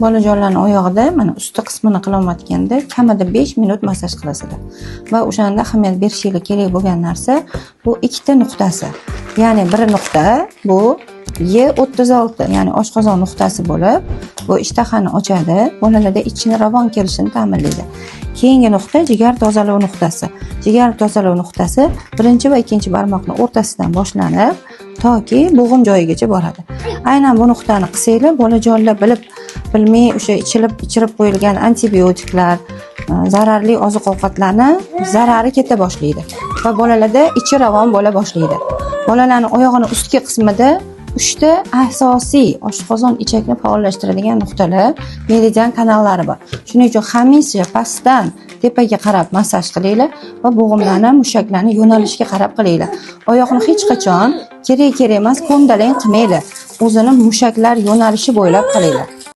bolajonlarning oyog'ida mana usti qismini qilayotganda kamida 5 minut massaj qilasizlar. Va o'shanda ahamiyat berishingiz kerak bo'lgan narsa bu ikkita nuqtasi. Ya'ni bir nuqta bu Y36, ya'ni oshqozon nuqtasi bo'lib, bu ishtahani ochadi, bolalarda ichini ravon kelishini ta'minlaydi. Keyingi nuqta jigar tozalash nuqtasi. Jigar tozalash nuqtasi birinchi va ikkinchi barmoqning o'rtasidan boshlanib, toki bo'g'im joyigacha boradi. Aynan bu nuqtani qilsanglar, bolajonlar bilmay o'sha ichirib qo'yilgan antibiotiklar, zararli oziq-ovqatlarni zarari keta boshlaydi va bolalarda ichi ravon bo'la boshlaydi. Bolalarning oyog'ining ustki qismida 3 ta asosiy oshqozon ichakni faollashtiradigan nuqtalar, meridian kanallari bor. Shuning uchun hamisha pastdan tepaga qarab massaj qilinglar va bo'g'imlarni, mushaklarni yo'nalishiga qarab qilinglar. Oyoqni hech qachon kerak emas ko'ndalang qilmanglar. O'zini mushaklar yo'nalishi bo'ylab qilinglar.